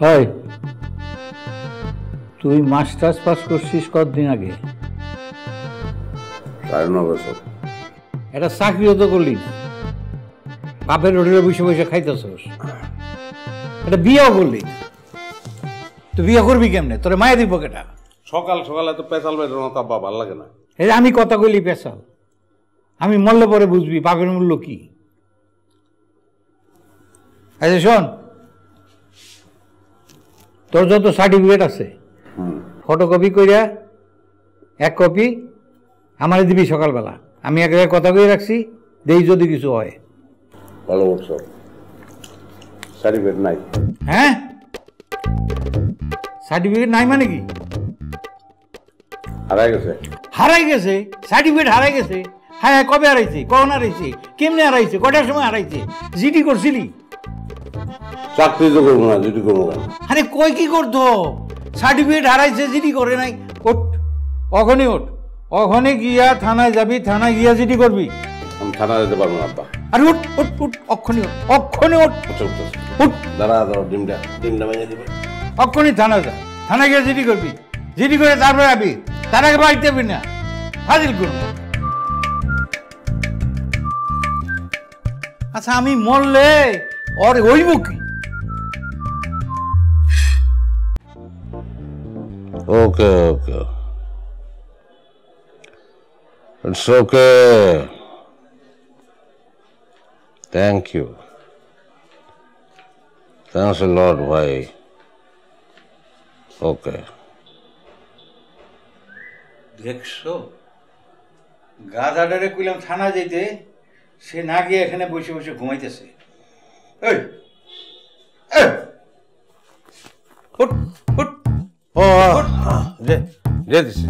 হয় তুই masters pass করছিস কতদিন আগে? 9.5 বছর। এটা চাকরিও তো করলি না, বাপের হোটেলে বসে বসে খাইতেছস। এটা বিয়েও করলি না, তুই বিয়ে করবি কেমনে? তোরে মায়া দিব কেটা? সকাল সকাল এত পেঁচাল বেরোনো তো আব্বা ভালো লাগে না। এই আমি কথা কইলি পেশাল, আমি মরলে পরে বুঝবি বাপের মূল্য কি। আচ্ছা শোন, তোর যত সার্টিফিকেট আছে ফটোকপি কইরা 1 কপি আমারে দিবি সকালবেলা। আমি এক জায়গায় কথা কই রাখছি, দেই যদি কিছু হয়। ভালো করছো, সার্টিফিকেট নাই। হ্যাঁ, সার্টিফিকেট নাই মানে কি? হারাই গেছে। হারাই গেছে? সার্টিফিকেট হারাই গেছে? হ্যাঁ হ্যাঁ, কবে হারাইছে? কখন হারাইছে? কেমনে হারাইছে? কটার সময় হারাইছে? জিডি করছিলি? চাকরি তো করবো না, ডিউটি করবো না। আরে কই কি করতো? সার্টিফিকেট হারাইছে, জিডি করে নাই। ওঠ, ওখানে ওঠ, ওখানে গিয়া থানায় যাবি, থানায় গিয়া জিডি করবি। আমি থানা যেতে পারবো না আব্বা। আরে উঠ উঠ উঠ, অক্ষণি ওঠ, অক্ষণি ওঠ, উঠ। দাঁড়া দাঁড়া, ডিমটা ভেঙে দিবে। অক্ষণি থানা যা, থানায় গিয়ে জিডি করবি। জিডি করে তারপরে আবি, তার আগে বাড়িতে যাবি না। হাজির করবো। আচ্ছা আমি মরলে ওর হইব কি? Okay, okay. It's okay. Thank you. Thanks a lot, bhai. Okay. দেখছো, গাধাটারে কইলাম থানা যেতে, সে না গিয়ে এখানে বসে বসে ঘুমাইতেছে। এই উঠ উঠ, Oh, যে দিছি।